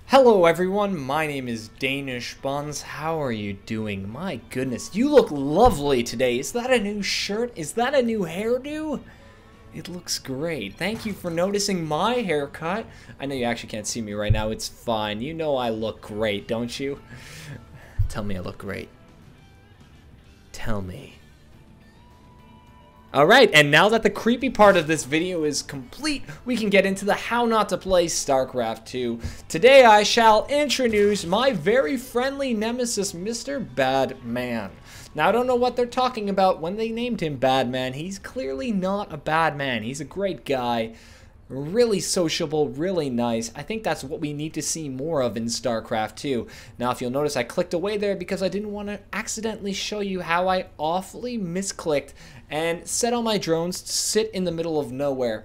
Hello everyone, my name is Danish Buns. How are you doing? My goodness, you look lovely today. Is that a new shirt? Is that a new hairdo? It looks great. Thank you for noticing my haircut. I know you actually can't see me right now. It's fine. You know I look great, don't you? Tell me I look great. Tell me. Alright, and now that the creepy part of this video is complete, we can get into the how not to play Starcraft 2. Today I shall introduce my very friendly nemesis, Mr. Badman. Now I don't know what they're talking about when they named him Badman. He's clearly not a bad man. He's a great guy. Really sociable, really nice. I think that's what we need to see more of in StarCraft 2. Now, if you'll notice, I clicked away there because I didn't want to accidentally show you how I awfully misclicked and set all my drones to sit in the middle of nowhere.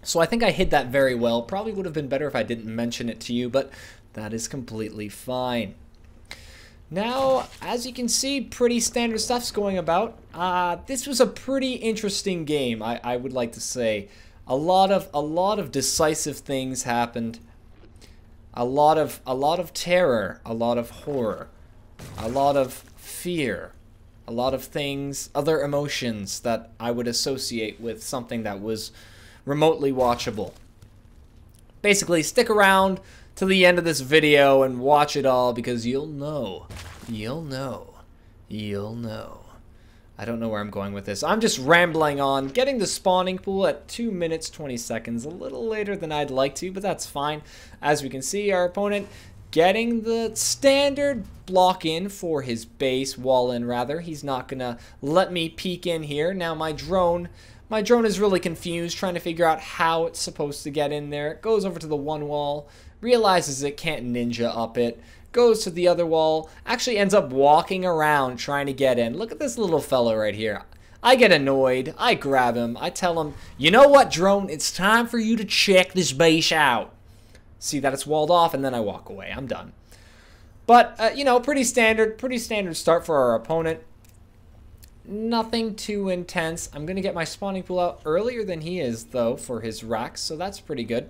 So I think I hid that very well. Probably would have been better if I didn't mention it to you, but that is completely fine. Now, as you can see, pretty standard stuff's going about. This was a pretty interesting game, I would like to say. A lot of decisive things happened. A lot of terror, a lot of horror, a lot of fear, a lot of things, other emotions that I would associate with something that was remotely watchable. Basically, stick around to the end of this video and watch it all because you'll know. You'll know. You'll know. I don't know where I'm going with this. I'm just rambling on, getting the spawning pool at 2 minutes 20 seconds, a little later than I'd like to, but that's fine. As we can see, our opponent getting the standard block in for his base, wall in rather. He's not gonna let me peek in here. Now my drone is really confused, trying to figure out how it's supposed to get in there. It goes over to the one wall, realizes it can't ninja up it, goes to the other wall, actually ends up walking around trying to get in. Look at this little fellow right here. I get annoyed. I grab him. I tell him, you know what, drone? It's time for you to check this base out. See that it's walled off, and then I walk away. I'm done. But, you know, pretty standard start for our opponent. Nothing too intense. I'm going to get my spawning pool out earlier than he is, though, for his racks, so that's pretty good.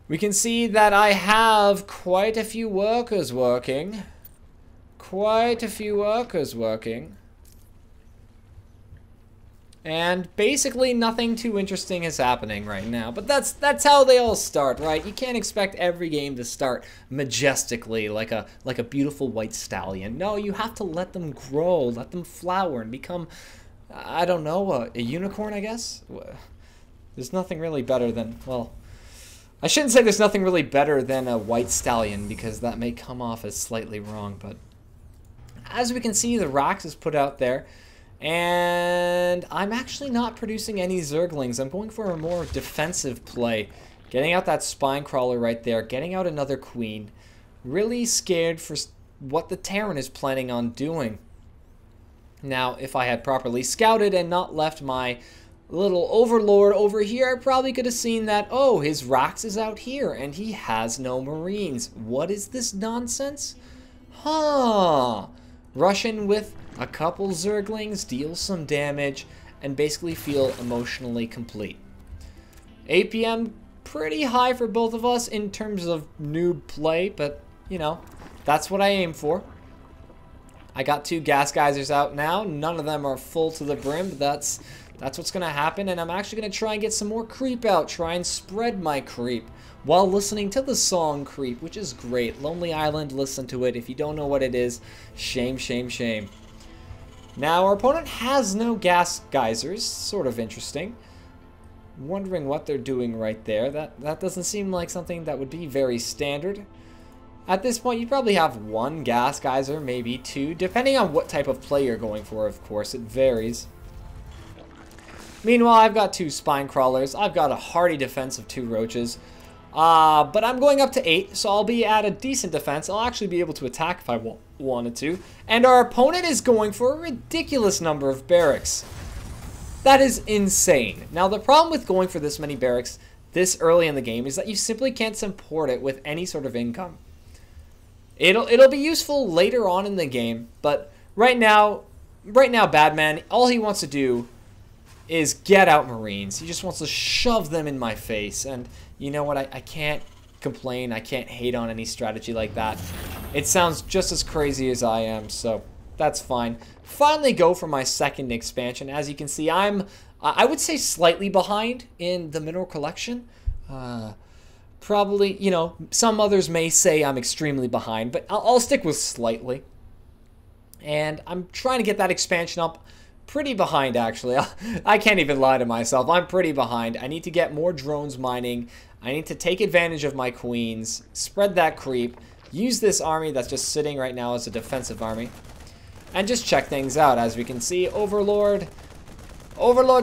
We can see that I have quite a few workers working. Quite a few workers working. And basically nothing too interesting is happening right now. But that's how they all start, right? You can't expect every game to start majestically like a beautiful white stallion. No, you have to let them grow, let them flower and become, I don't know, a unicorn, I guess? There's nothing really better than, well, I shouldn't say there's nothing really better than a white stallion because that may come off as slightly wrong, but as we can see, the Rax is put out there, and I'm actually not producing any Zerglings. I'm going for a more defensive play, getting out that spine crawler right there, getting out another queen, really scared for what the Terran is planning on doing. Now, if I had properly scouted and not left my little overlord over here, I probably could have seen that, oh, his Rax is out here and he has no Marines. What is this nonsense? Huh. Rush in with a couple Zerglings, deal some damage, and basically feel emotionally complete. APM pretty high for both of us in terms of noob play, but, you know, that's what I aim for. I got 2 gas geysers out now. None of them are full to the brim, but that's what's going to happen, and I'm actually going to try and get some more creep out, try and spread my creep while listening to the song Creep, which is great. Lonely Island, listen to it. If you don't know what it is, shame, shame, shame. Now, our opponent has no gas geysers, sort of interesting. Wondering what they're doing right there. That doesn't seem like something that would be very standard. At this point, you probably have 1 gas geyser, maybe 2, depending on what type of play you're going for, of course. It varies. Meanwhile, I've got 2 spine crawlers. I've got a hardy defense of 2 roaches. But I'm going up to 8, so I'll be at a decent defense. I'll actually be able to attack if I wanted to. And our opponent is going for a ridiculous number of barracks. That is insane. Now, the problem with going for this many barracks this early in the game is that you simply can't support it with any sort of income. It'll be useful later on in the game, but right now, Badman, all he wants to do is get out Marines. He just wants to shove them in my face, and you know what? I can't complain. I can't hate on any strategy like that. It sounds just as crazy as I am, so that's fine. Finally go for my second expansion. As you can see, I would say slightly behind in the mineral collection. Probably, you know, some others may say I'm extremely behind, but I'll stick with slightly. And I'm trying to get that expansion up. Pretty behind, actually. I can't even lie to myself. I'm pretty behind. I need to get more drones mining. I need to take advantage of my queens, spread that creep, use this army that's just sitting right now as a defensive army, and just check things out. As we can see, Overlord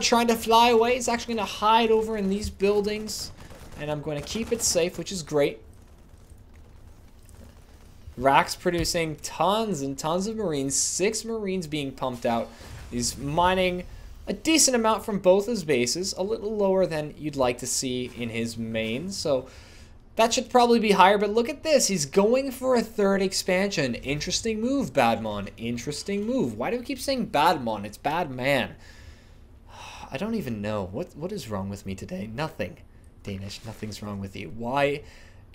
trying to fly away. He's actually going to hide over in these buildings, and I'm going to keep it safe, which is great. Rack's producing tons and tons of Marines, 6 Marines being pumped out. He's mining a decent amount from both his bases, a little lower than you'd like to see in his main, so that should probably be higher. But look at this, he's going for a 3rd expansion. Interesting move, Badmon. Interesting move. Why do we keep saying Badmon? It's Badman. I don't even know. What is wrong with me today? Nothing. Danish, nothing's wrong with you. Why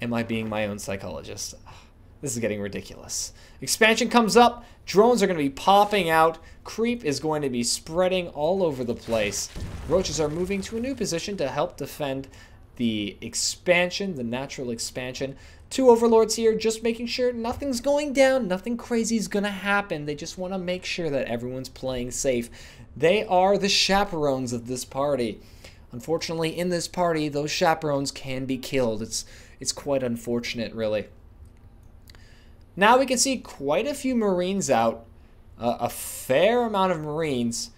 am I being my own psychologist? This is getting ridiculous. Expansion comes up. Drones are going to be popping out. Creep is going to be spreading all over the place. Roaches are moving to a new position to help defend the expansion, the natural expansion. 2 overlords here, just making sure nothing's going down. Nothing crazy is going to happen. They just want to make sure that everyone's playing safe. They are the chaperones of this party. Unfortunately, in this party, those chaperones can be killed. It's quite unfortunate, really. Now we can see quite a few Marines out, a fair amount of Marines,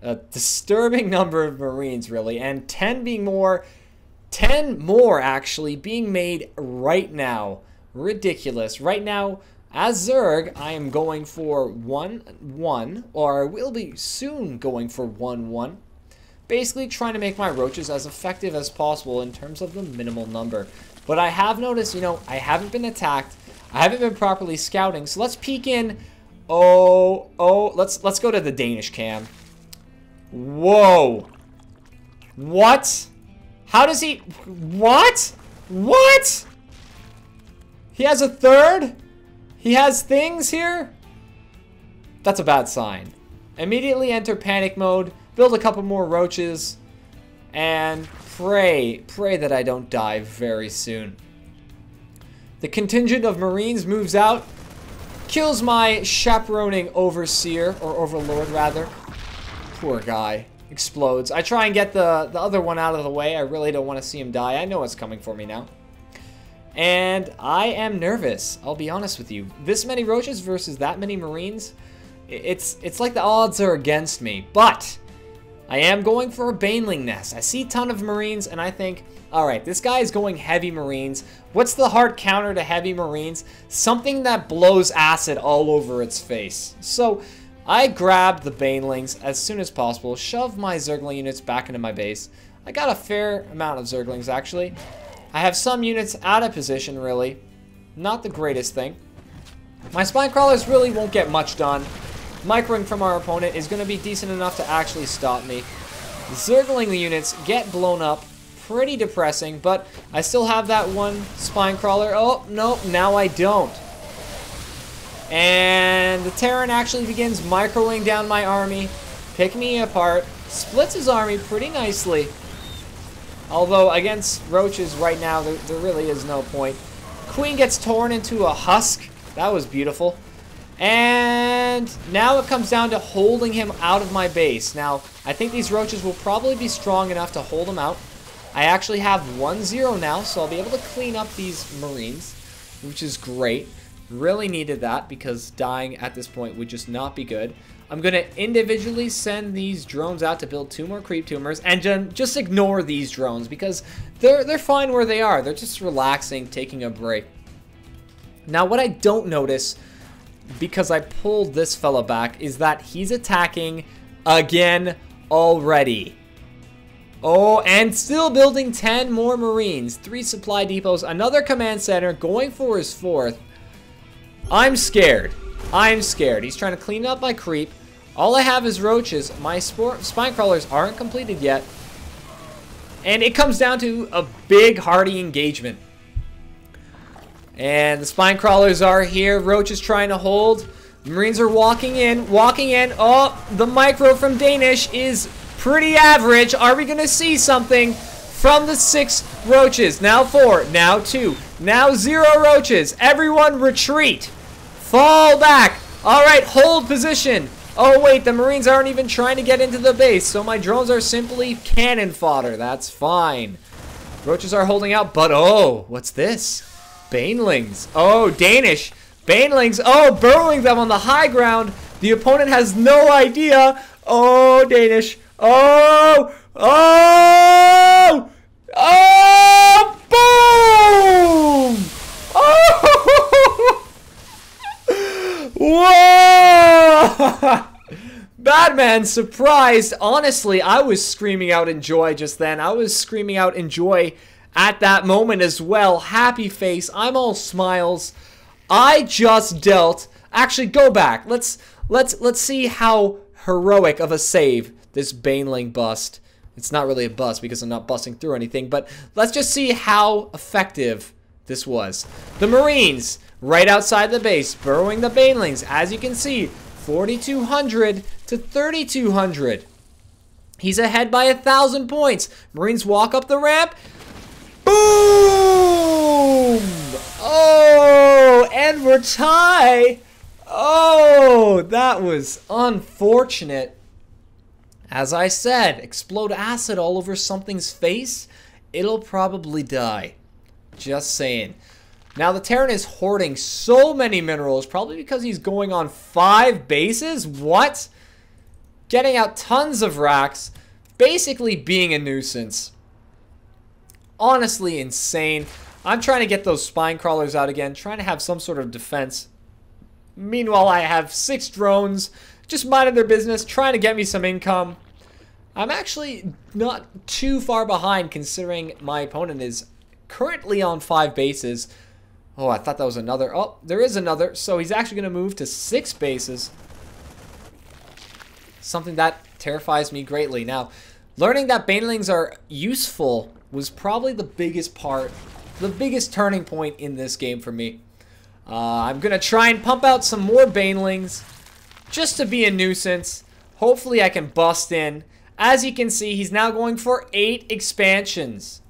a disturbing number of Marines really, and 10 more actually being made right now. Ridiculous. Right now, as Zerg, I am going for 1-1, or will be soon going for 1-1. Basically trying to make my roaches as effective as possible in terms of the minimal number. But I have noticed, you know, I haven't been attacked. I haven't been properly scouting, so let's peek in. Let's go to the Danish cam. Whoa. What? How does he... What? What? He has a 3rd? He has things here? That's a bad sign. Immediately enter panic mode, build a couple more roaches, and pray that I don't die very soon. The contingent of Marines moves out, kills my chaperoning overseer, or overlord rather. Poor guy. Explodes. I try and get the other one out of the way. I really don't want to see him die. I know what's coming for me now. And I am nervous, I'll be honest with you. This many roaches versus that many Marines, it's like the odds are against me. But I am going for a Baneling nest. I see a ton of Marines and I think, alright, this guy is going heavy Marines. What's the hard counter to heavy Marines? Something that blows acid all over its face. So I grabbed the Banelings as soon as possible, shoved my Zergling units back into my base. I got a fair amount of Zerglings actually. I have some units out of position really. Not the greatest thing. My spine crawlers really won't get much done. Microing from our opponent is going to be decent enough to actually stop me. Zergling units get blown up. Pretty depressing, but I still have that one spine crawler. Oh, nope, now I don't. And the Terran actually begins microing down my army, picking me apart, splits his army pretty nicely. Although against roaches right now, there really is no point. Queen gets torn into a husk. That was beautiful. And now it comes down to holding him out of my base. Now, I think these roaches will probably be strong enough to hold him out. I actually have 1-0 now, so I'll be able to clean up these Marines, which is great. Really needed that because dying at this point would just not be good. I'm going to individually send these drones out to build 2 more creep tumors and just ignore these drones because they're fine where they are. They're just relaxing, taking a break. Now, what I don't notice, because I pulled this fella back, is that he's attacking again already. Oh, and still building 10 more Marines, 3 supply depots, another command center, going for his 4th. I'm scared. I'm scared. He's trying to clean up my creep. All I have is roaches. My spine crawlers aren't completed yet. And it comes down to a big, hearty engagement. And the spine crawlers are here. Roach is trying to hold. Marines are walking in. Oh, the micro from Danish is pretty average. Are we going to see something from the 6 roaches? Now 4, now 2, now 0 roaches. Everyone retreat. Fall back. All right, hold position. Oh, wait, the Marines aren't even trying to get into the base, so my drones are simply cannon fodder. That's fine. Roaches are holding out, but oh, what's this? Banelings. Oh, Danish. Banelings. Oh, burrowing them on the high ground. The opponent has no idea. Oh, Danish. Oh! Oh! Oh! Boom! Oh! Whoa! Batman surprised. Honestly, I was screaming out in joy just then. I was screaming out in joy at that moment as well. Happy face. I'm all smiles. I just dealt. Actually, go back. Let's see how heroic of a save this Baneling bust. It's not really a bust because I'm not busting through anything, but let's just see how effective this was. The Marines right outside the base, burrowing the Banelings. As you can see, 4,200 to 3,200. He's ahead by 1,000 points. Marines walk up the ramp. Boom! Oh, and we're tied. Oh, that was unfortunate. As I said, explode acid all over something's face, it'll probably die. Just saying. Now the Terran is hoarding so many minerals, probably because he's going on 5 bases. What? Getting out tons of racks, basically being a nuisance. Honestly insane. I'm trying to get those spine crawlers out again, trying to have some sort of defense. Meanwhile, I have 6 drones just minding their business, trying to get me some income. I'm actually not too far behind considering my opponent is currently on 5 bases. Oh, I thought that was another. Oh, there is another. So he's actually going to move to 6 bases. Something that terrifies me greatly. Now, learning that Banelings are useful was probably the biggest part, the biggest turning point in this game for me. I'm going to try and pump out some more Banelings just to be a nuisance. Hopefully I can bust in. As you can see, he's now going for 8 expansions.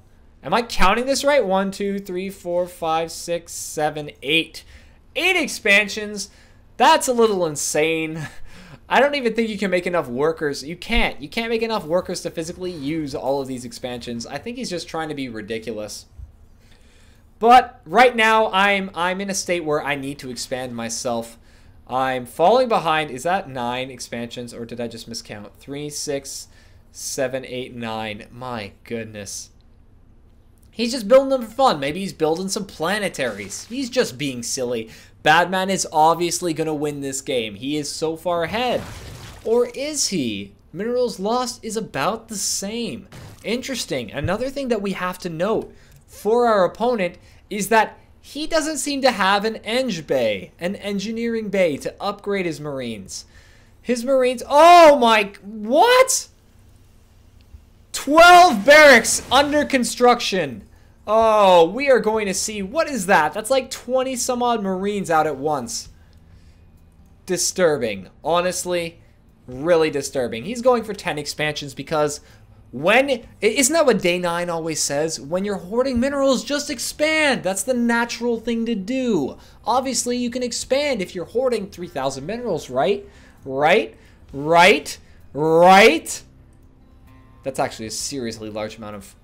Am I counting this right? 1, 2, 3, 4, 5, 6, 7, 8. 8 expansions. That's a little insane. I don't even think you can make enough workers. You can't. You can't make enough workers to physically use all of these expansions. I think he's just trying to be ridiculous. But right now, I'm in a state where I need to expand myself. I'm falling behind. Is that 9 expansions, or did I just miscount? 3, 6, 7, 8, 9. My goodness. He's just building them for fun. Maybe he's building some planetaries. He's just being silly. Batman is obviously going to win this game. He is so far ahead. Or is he? Minerals lost is about the same. Interesting. Another thing that we have to note for our opponent is that he doesn't seem to have an bay, an engineering bay to upgrade his Marines. His Marines, oh my, what? 12 barracks under construction. Oh, we are going to see, what is that? That's like 20 some odd Marines out at once. Disturbing. Honestly, really disturbing. He's going for 10 expansions because isn't that what Day 9 always says? When you're hoarding minerals, just expand. That's the natural thing to do. Obviously, you can expand if you're hoarding 3,000 minerals, right? Right? That's actually a seriously large amount of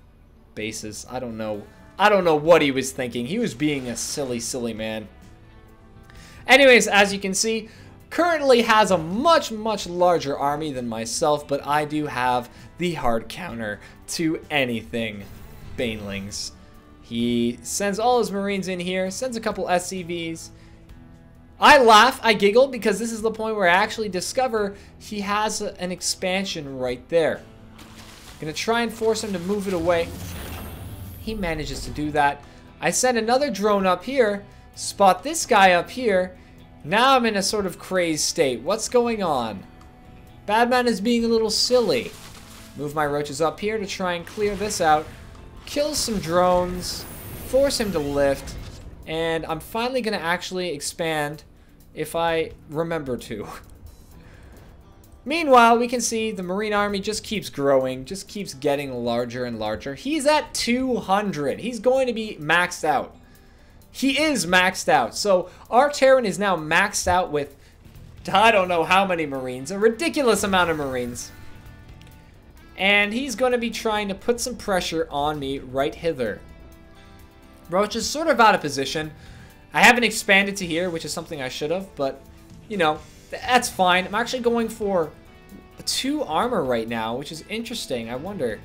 bases. I don't know what he was thinking. He was being a silly, silly man. Anyways, as you can see, currently has a much, much larger army than myself, but I do have the hard counter to anything Banelings. He sends all his Marines in here, sends a couple SCVs. I laugh, I giggle, because this is the point where I actually discover he has an expansion right there. Gonna try and force him to move it away. He manages to do that. I send another drone up here, spot this guy up here. Now I'm in a sort of crazed state. What's going on? Batman is being a little silly. Move my roaches up here to try and clear this out. Kill some drones. Force him to lift. And I'm finally going to actually expand if I remember to. Meanwhile, we can see the Marine Army just keeps growing, just keeps getting larger and larger. He's at 200. He's going to be maxed out. He is maxed out. So our Terran is now maxed out with, I don't know how many Marines, a ridiculous amount of Marines. And he's going to be trying to put some pressure on me right hither. Roach is sort of out of position. I haven't expanded to here, which is something I should have, but, you know, that's fine. I'm actually going for 2 armor right now, which is interesting. I wonder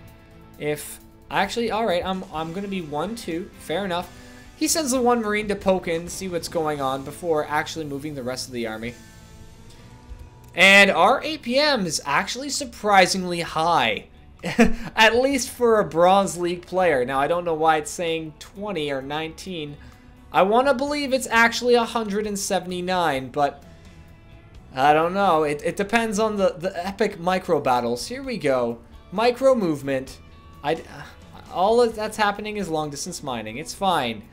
if... Actually, alright, I'm going to be 1-2. Fair enough. He sends the 1 Marine to poke in, see what's going on, before actually moving the rest of the army. And our APM is actually surprisingly high. At least for a Bronze League player. Now, I don't know why it's saying 20 or 19. I want to believe it's actually 179, but I don't know. It depends on the epic micro battles. Here we go. Micro movement. All that's happening is long distance mining. It's fine.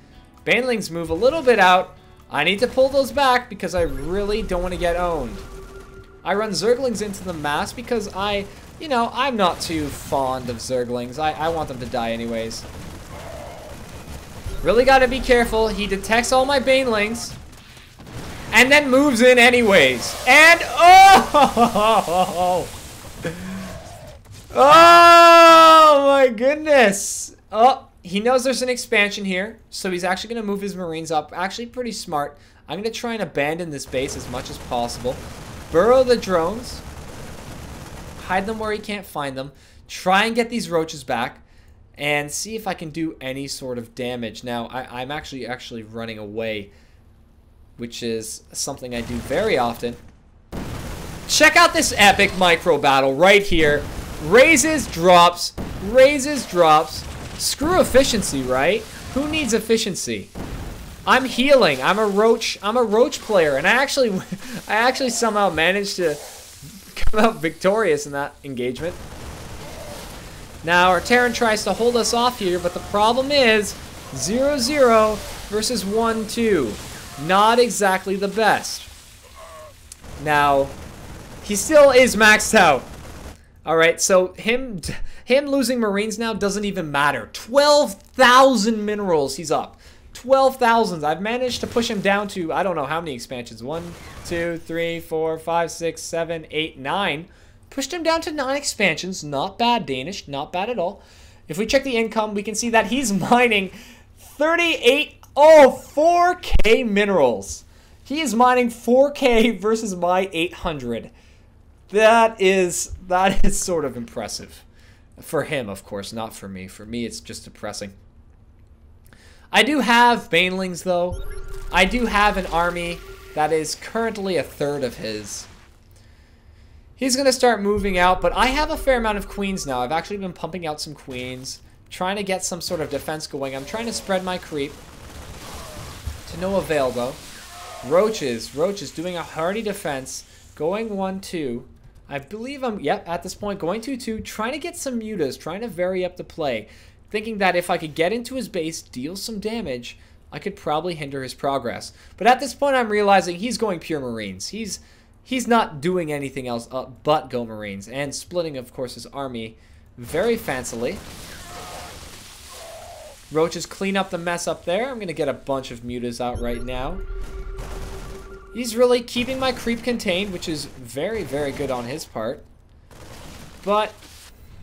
Banelings move a little bit out. I need to pull those back because I really don't want to get owned. I run Zerglings into the mass because you know, I'm not too fond of Zerglings. I want them to die anyways. Really gotta be careful. He detects all my Banelings. And then moves in anyways. And, oh! Oh my goodness. Oh, he knows there's an expansion here. So he's actually gonna move his Marines up. Actually pretty smart. I'm gonna try and abandon this base as much as possible. Burrow the drones. Hide them where he can't find them. Try and get these roaches back. And see if I can do any sort of damage. Now, I'm actually running away. Which is something I do very often. Check out this epic micro battle right here. Raises, drops. Raises, drops. Screw efficiency, right? Who needs efficiency? I'm healing. I'm a roach player. And I actually somehow managed to come out victorious in that engagement. Now our Terran tries to hold us off here, but the problem is 0-0 versus 1-2. Not exactly the best. Now, he still is maxed out. Alright, so him losing Marines now doesn't even matter. 12,000 minerals he's up. 12,000. I've managed to push him down to, I don't know how many expansions. 1, 2, 3, 4, 5, 6, 7, 8, 9. Pushed him down to 9 expansions. Not bad, Danish. Not bad at all. If we check the income, we can see that he's mining 4K minerals. He is mining 4K versus my 800. That is sort of impressive. For him, of course, not for me. For me, it's just depressing. I do have Banelings, though. I do have an army that is currently a third of his. He's going to start moving out, but I have a fair amount of queens now. I've actually been pumping out some queens, trying to get some sort of defense going. I'm trying to spread my creep. To no avail, though. Roaches doing a hearty defense, going 1-2. I believe I'm, yep, at this point, going 2-2, trying to get some mutas, trying to vary up the play, thinking that if I could get into his base, deal some damage, I could probably hinder his progress. But at this point, I'm realizing he's going pure Marines. He's not doing anything else but go Marines, and splitting, of course, his army very fancily. Roaches clean up the mess up there. I'm going to get a bunch of mutas out right now. He's really keeping my creep contained, which is very, very good on his part. But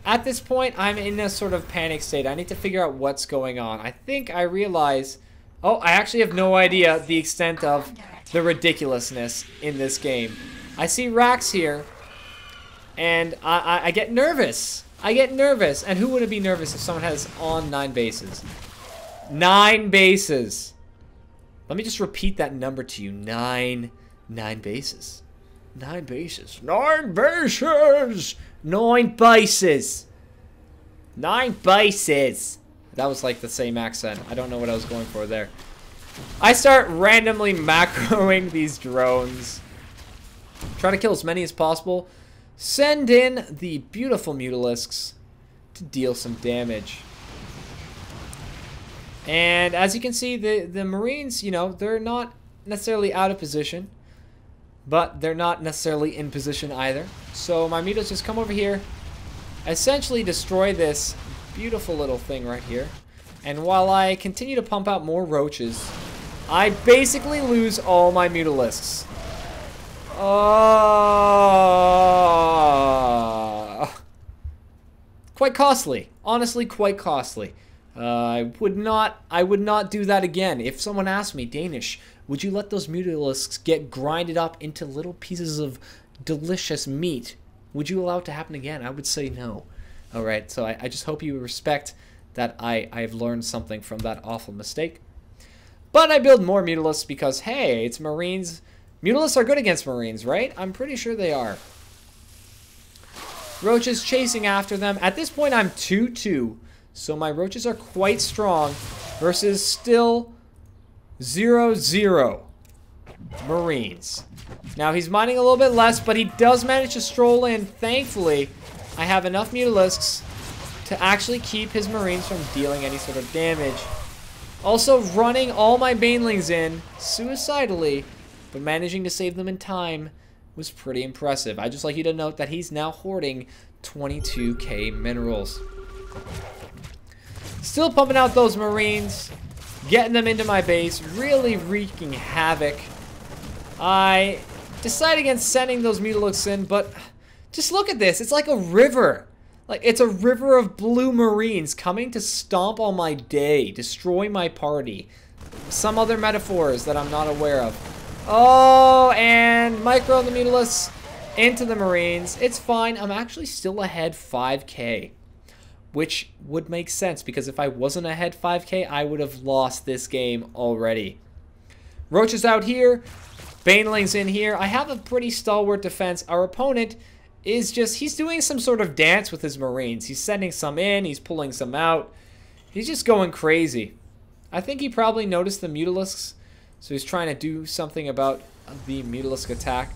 at this point, I'm in a sort of panic state. I need to figure out what's going on. I think I realize... Oh, I actually have no idea the extent of the ridiculousness in this game. I see racks here, and I get nervous. I get nervous. And who wouldn't be nervous if someone has on 9 bases? 9 bases. Let me just repeat that number to you. 9 bases. 9 bases. 9 bases. 9 bases. 9 bases. That was like the same accent. I don't know what I was going for there. I start randomly macroing these drones. Try to kill as many as possible. Send in the beautiful Mutalisks to deal some damage. And as you can see, the Marines, you know, they're not necessarily out of position, but they're not necessarily in position either. So my Mutas just come over here, essentially destroy this beautiful little thing right here. And while I continue to pump out more roaches, I basically lose all my Mutalisks. Quite costly. Honestly, quite costly. I would not do that again. If someone asked me, Danish, would you let those Mutalisks get grinded up into little pieces of delicious meat? Would you allow it to happen again? I would say no. Alright, so I just hope you respect that I've learned something from that awful mistake. But I build more Mutalisks because, hey, it's Marines. Mutalisks are good against Marines, right? I'm pretty sure they are. Roaches chasing after them. At this point, I'm 2-2. So my roaches are quite strong versus still 0-0 Marines. Now, he's mining a little bit less, but he does manage to stroll in. Thankfully, I have enough Mutalisks to actually keep his Marines from dealing any sort of damage. Also, running all my Banelings in suicidally, but managing to save them in time was pretty impressive. I'd just like you to note that he's now hoarding 22k minerals. Still pumping out those Marines, getting them into my base, really wreaking havoc. I decide against sending those Mutalisks in, but just look at this. It's like a river. Like, it's a river of blue Marines coming to stomp on my day, destroy my party. Some other metaphors that I'm not aware of. Oh, and micro the Mutalisks into the Marines. It's fine. I'm actually still ahead 5k. Which would make sense, because if I wasn't ahead 5k, I would have lost this game already. Roaches out here. Banelings in here. I have a pretty stalwart defense. Our opponent is just, he's doing some sort of dance with his Marines. He's sending some in. He's pulling some out. He's just going crazy. I think he probably noticed the Mutalisks, so he's trying to do something about the Mutalisk attack.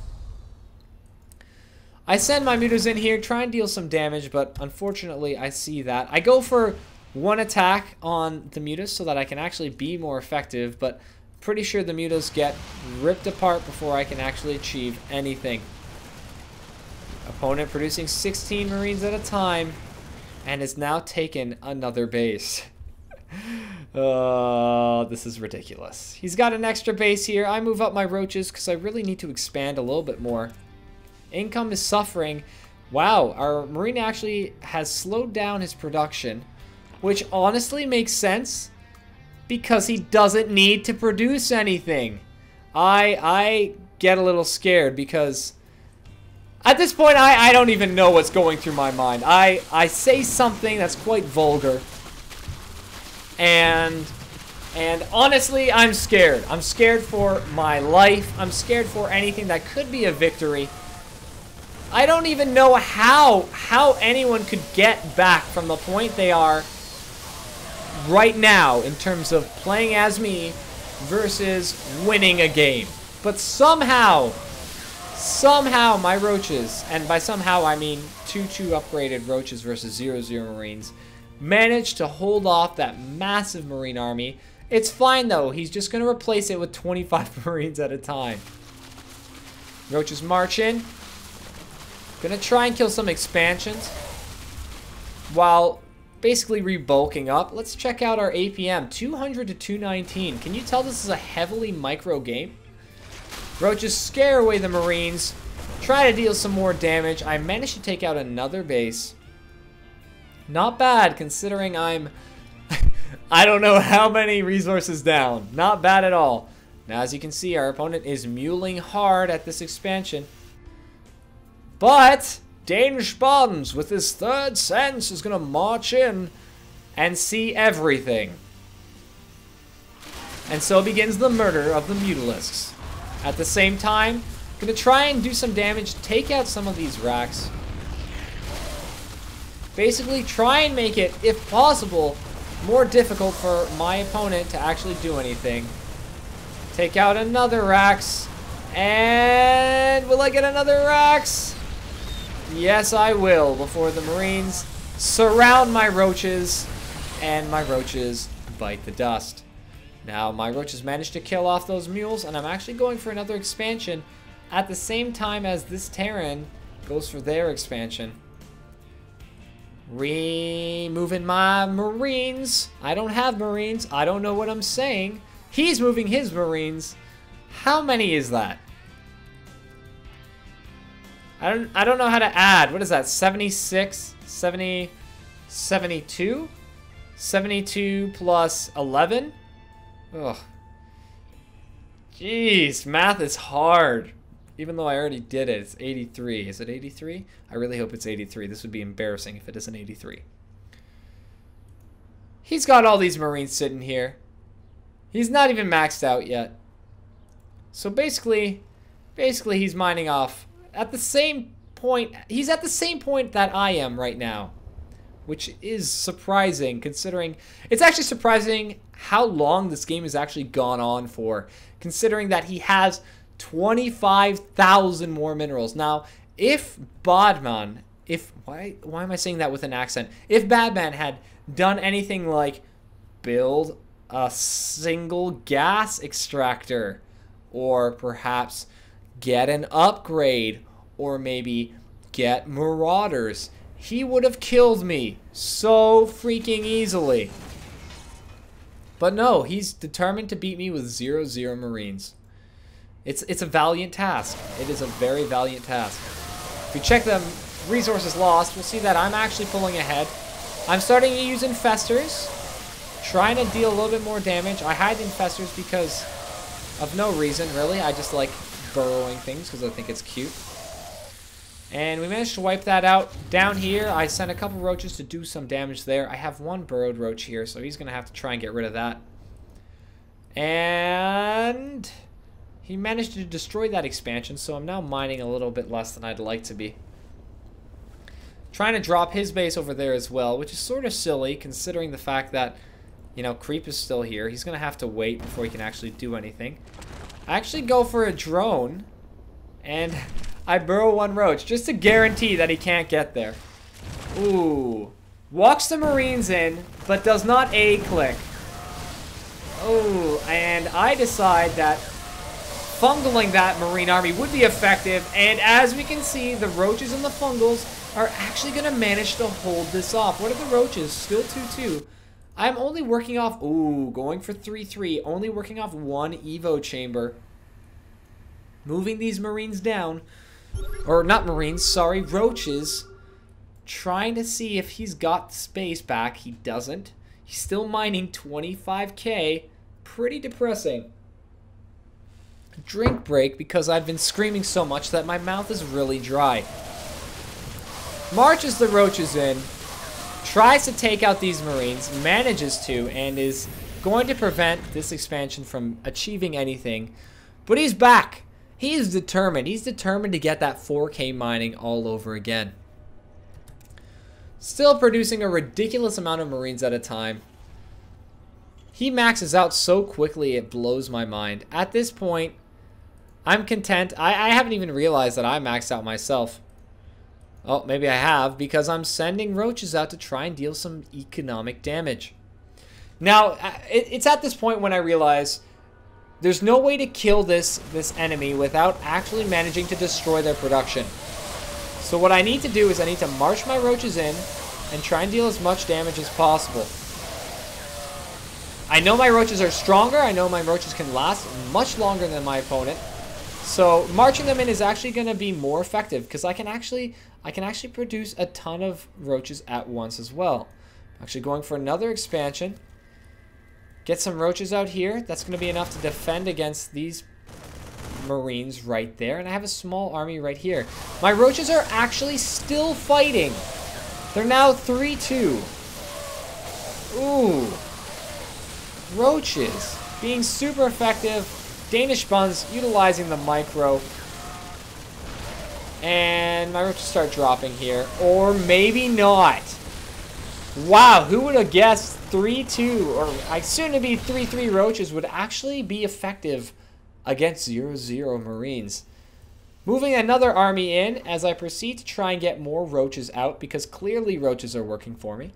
I send my Mutas in here, try and deal some damage, but unfortunately I see that. I go for one attack on the Mutas so that I can actually be more effective, but pretty sure the Mutas get ripped apart before I can actually achieve anything. Opponent producing 16 Marines at a time, and has now taken another base. Oh, this is ridiculous. He's got an extra base here. I move up my roaches because I really need to expand a little bit more. Income is suffering. Wow, our Marine actually has slowed down his production, which honestly makes sense because he doesn't need to produce anything. I get a little scared because at this point I don't even know what's going through my mind. I say something that's quite vulgar, and honestly I'm scared. I'm scared for my life. I'm scared for anything that could be a victory. I don't even know how anyone could get back from the point they are right now in terms of playing as me versus winning a game. But somehow my roaches, and by somehow I mean 2-2 upgraded roaches versus 0-0 Marines, managed to hold off that massive Marine army. It's fine though, he's just going to replace it with 25 Marines at a time. Roaches march in. Gonna try and kill some expansions while basically rebulking up. Let's check out our APM, 200 to 219. Can you tell this is a heavily micro game? Roaches scare away the Marines, try to deal some more damage. I managed to take out another base. Not bad considering I'm I don't know how many resources down. Not bad at all. Now as you can see, our opponent is muling hard at this expansion. But Danish Bonds, with his third sense, is going to march in and see everything. And so begins the murder of the Mutalisks. At the same time, going to try and do some damage, take out some of these racks. Basically try and make it, if possible, more difficult for my opponent to actually do anything. Take out another Rax. And will I get another Rax? Yes, I will, before the Marines surround my roaches, and my roaches bite the dust. Now my roaches managed to kill off those mules, and I'm actually going for another expansion at the same time as this Terran goes for their expansion. Removing my Marines. I don't have Marines. I don't know what I'm saying. He's moving his Marines. How many is that? I don't know how to add. What is that? 76, 70, 72? 72 plus 11? Ugh. Jeez, math is hard. Even though I already did it, it's 83. Is it 83? I really hope it's 83. This would be embarrassing if it isn't 83. He's got all these Marines sitting here. He's not even maxed out yet. So basically he's mining off at the same point. He's at the same point that I am right now, which is surprising considering it's actually surprising how long this game has actually gone on for, considering that he has 25,000 more minerals. Now, if Badman, why am I saying that with an accent? If Badman had done anything like build a single gas extractor, or perhaps get an upgrade, or maybe get marauders, he would have killed me so freaking easily. But no, he's determined to beat me with 0 Marines. It's a valiant task. It is a very valiant task. If we check the resources lost, we'll see that I'm actually pulling ahead. I'm starting to use infestors, trying to deal a little bit more damage. I hide infestors because of no reason, really. I just like burrowing things because I think it's cute. And we managed to wipe that out. Down here, I sent a couple roaches to do some damage there. I have one burrowed roach here, so he's going to have to try and get rid of that. And he managed to destroy that expansion, so I'm now mining a little bit less than I'd like to be. Trying to drop his base over there as well, which is sort of silly considering the fact that, you know, Creep is still here. He's going to have to wait before he can actually do anything. I actually go for a drone, and I burrow one roach just to guarantee that he can't get there. Ooh. Walks the Marines in, but does not A-click. Oh, and I decide that fungling that Marine army would be effective, and as we can see, the roaches and the fungals are actually going to manage to hold this off. What are the roaches? Still 2-2. I'm only working off, ooh, going for 3-3, only working off one Evo chamber. Moving these Marines down, or not Marines, sorry, roaches, trying to see if he's got space back. He doesn't. He's still mining 25k. Pretty depressing. Drink break because I've been screaming so much that my mouth is really dry. Marches the roaches in, tries to take out these Marines, manages to, and is going to prevent this expansion from achieving anything. But he's back. He is determined. He's determined to get that 4K mining all over again. Still producing a ridiculous amount of Marines at a time. He maxes out so quickly it blows my mind. At this point, I'm content. I haven't even realized that I maxed out myself. Oh, maybe I have, because I'm sending roaches out to try and deal some economic damage. Now, it's at this point when I realize there's no way to kill this enemy without actually managing to destroy their production. So what I need to do is I need to march my roaches in and try and deal as much damage as possible. I know my roaches are stronger. I know my roaches can last much longer than my opponent. So marching them in is actually going to be more effective because I can actually produce a ton of roaches at once as well. I'm actually going for another expansion. Get some roaches out here. That's going to be enough to defend against these Marines right there. And I have a small army right here. My roaches are actually still fighting. They're now 3-2. Ooh. Roaches being super effective. Danish buns utilizing the micro. And my roaches start dropping here. Or maybe not. Wow, who would have guessed 3-2 or soon to be 3-3 roaches would actually be effective against 0-0 Marines. Moving another army in as I proceed to try and get more roaches out because clearly roaches are working for me.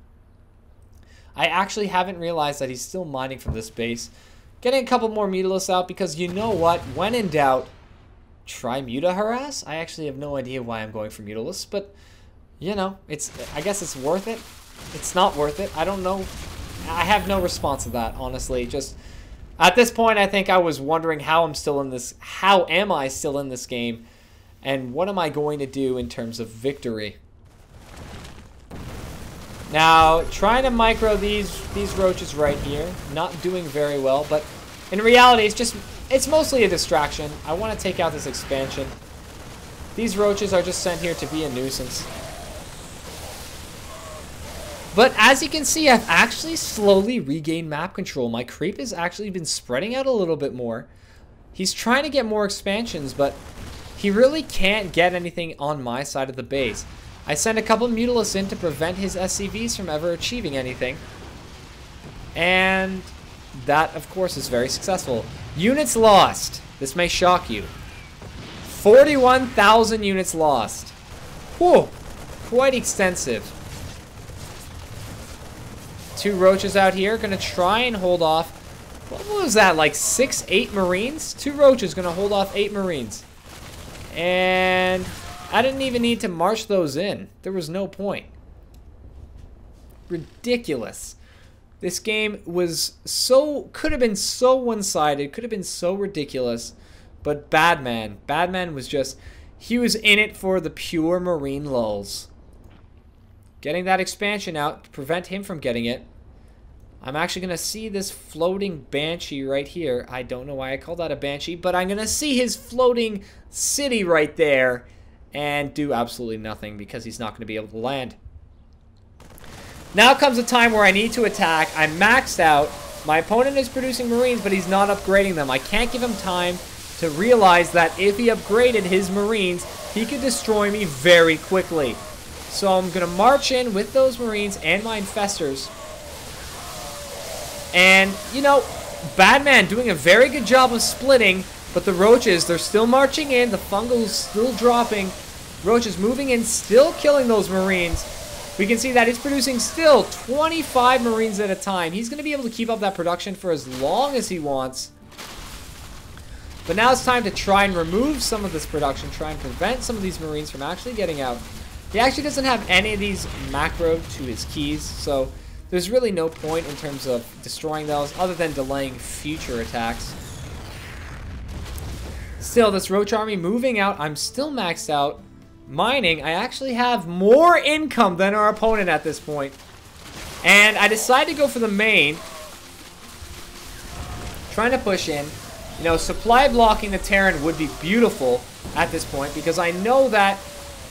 I actually haven't realized that he's still mining from this base. Getting a couple more Mutalisks out because you know what? When in doubt, try Muta Harass? I actually have no idea why I'm going for Mutalisks, but you know, I guess it's worth it. It's not worth it. I don't know. I have no response to that, honestly. Just at this point, I think I was wondering how am I still in this game, and what am I going to do in terms of victory? Now, trying to micro these roaches right here, not doing very well, but in reality, it's mostly a distraction. I want to take out this expansion. These roaches are just sent here to be a nuisance. But as you can see, I've actually slowly regained map control. My creep has actually been spreading out a little bit more. He's trying to get more expansions, but he really can't get anything on my side of the base. I sent a couple Mutalisks in to prevent his SCVs from ever achieving anything. And that, of course, is very successful. Units lost. This may shock you. 41,000 units lost. Whew. Quite extensive. 2 roaches out here. Gonna try and hold off. What was that? Like 8 Marines? 2 roaches gonna hold off 8 Marines. And I didn't even need to march those in. There was no point. Ridiculous. This game could have been so one-sided, could have been so ridiculous, but Badman was he was in it for the pure Marine lulls. Getting that expansion out to prevent him from getting it. I'm actually going to see this floating Banshee right here. I don't know why I call that a Banshee, but I'm going to see his floating city right there and do absolutely nothing because he's not going to be able to land. Now comes a time where I need to attack. I'm maxed out. My opponent is producing Marines, but he's not upgrading them. I can't give him time to realize that if he upgraded his Marines, he could destroy me very quickly. So I'm going to march in with those Marines and my Infestors. And, you know, Badman doing a very good job of splitting, but the Roaches, they're still marching in. The Fungal's still dropping. Roaches moving in, still killing those Marines. We can see that he's producing still 25 Marines at a time. He's going to be able to keep up that production for as long as he wants. But now it's time to try and remove some of this production, try and prevent some of these Marines from actually getting out. He actually doesn't have any of these macro to his keys, so there's really no point in terms of destroying those other than delaying future attacks. Still, this Roach army moving out. I'm still maxed out. Mining, I actually have more income than our opponent at this point. And I decided to go for the main. Trying to push in. You know, supply blocking the Terran would be beautiful at this point because I know that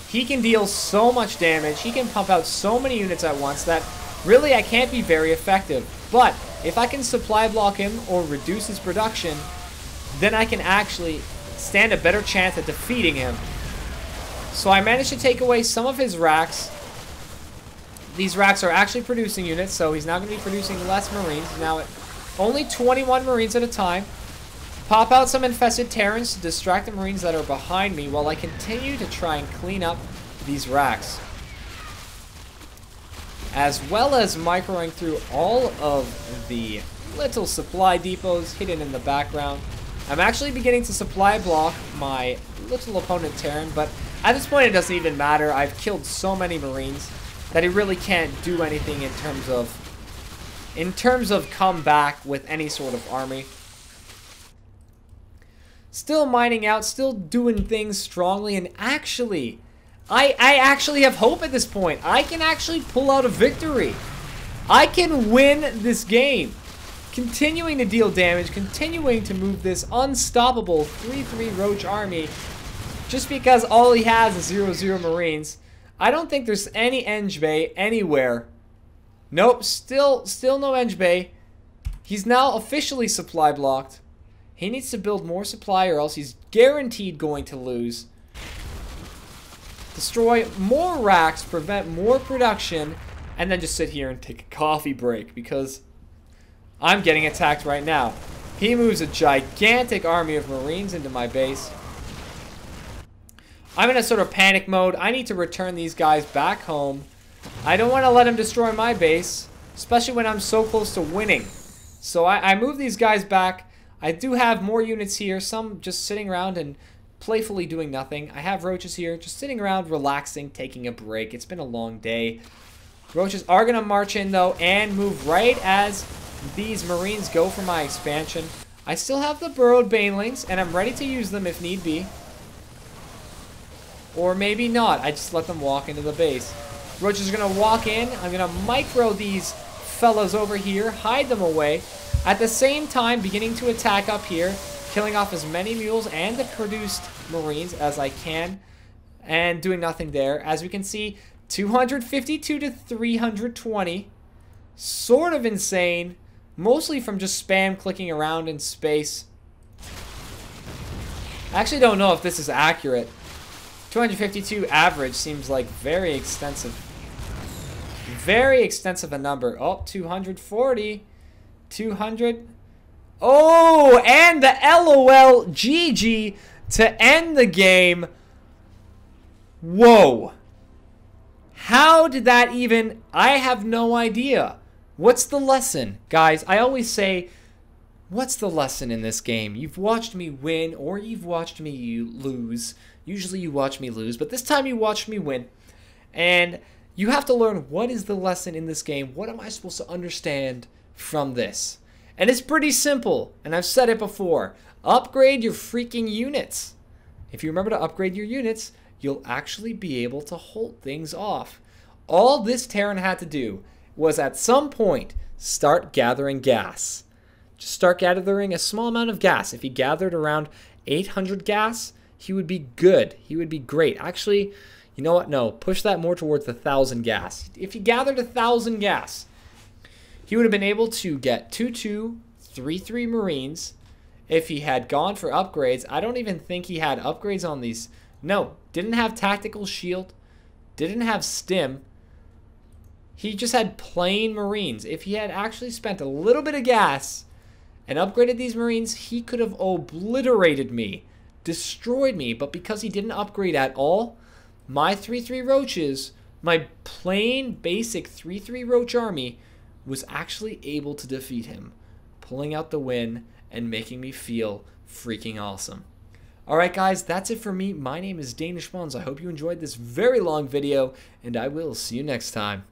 he can deal so much damage. He can pump out so many units at once that really I can't be very effective. But if I can supply block him or reduce his production, then I can actually stand a better chance at defeating him. So I managed to take away some of his racks. These racks are actually producing units, so he's now going to be producing less Marines. Now at only 21 Marines at a time. Pop out some infested Terrans to distract the Marines that are behind me while I continue to try and clean up these racks. As well as microing through all of the little supply depots hidden in the background. I'm actually beginning to supply block my little opponent Terran, but at this point it doesn't even matter. I've killed so many Marines that he really can't do anything in terms of come back with any sort of army. Still mining out, still doing things strongly, and actually, I actually have hope at this point. I can actually pull out a victory. I can win this game. Continuing to deal damage, continuing to move this unstoppable 3-3 Roach army just because all he has is 0-0 Marines. I don't think there's any Eng Bay anywhere. Nope, still no Eng Bay. He's now officially supply blocked. He needs to build more supply or else he's guaranteed going to lose. Destroy more racks, prevent more production, and then just sit here and take a coffee break because I'm getting attacked right now. He moves a gigantic army of Marines into my base. I'm in a sort of panic mode. I need to return these guys back home. I don't want to let him destroy my base. especially when I'm so close to winning. So I move these guys back. I do have more units here, some just sitting around and playfully doing nothing. I have roaches here just sitting around, relaxing, taking a break. It's been a long day. Roaches are going to march in, though, and move right as these Marines go for my expansion. I still have the burrowed banelings, and I'm ready to use them if need be. Or maybe not. I just let them walk into the base. Roaches are going to walk in. I'm going to micro these fellas over here, hide them away. At the same time, beginning to attack up here, killing off as many mules and the produced Marines as I can, and doing nothing there. As we can see, 252 to 320. Sort of insane. Mostly from just spam clicking around in space. I actually don't know if this is accurate. 252 average seems like very extensive. Very extensive a number. Oh, 240. 200. Oh, and the LOL GG to end the game. Whoa. How did that even... I have no idea. What's the lesson? Guys, I always say, what's the lesson in this game? You've watched me win or you've watched me lose. Usually you watch me lose, but this time you watched me win. And you have to learn what is the lesson in this game. What am I supposed to understand from this? And it's pretty simple, and I've said it before. Upgrade your freaking units. If you remember to upgrade your units, you'll actually be able to hold things off. All this Terran had to do was at some point start gathering gas. Just start gathering a small amount of gas. If he gathered around 800 gas, he would be good. He would be great. Actually, you know what? No, push that more towards the 1,000 gas. If he gathered 1,000 gas, he would have been able to get 2-2, 3-3 Marines. If he had gone for upgrades, I don't even think he had upgrades on these. No, didn't have tactical shield, didn't have stim. He just had plain Marines. If he had actually spent a little bit of gas and upgraded these Marines, he could have obliterated me, destroyed me. But because he didn't upgrade at all, my 3-3 roaches, my plain basic 3-3 roach army, was actually able to defeat him, pulling out the win and making me feel freaking awesome. Alright guys, that's it for me. My name is Danish Bones. I hope you enjoyed this very long video, and I will see you next time.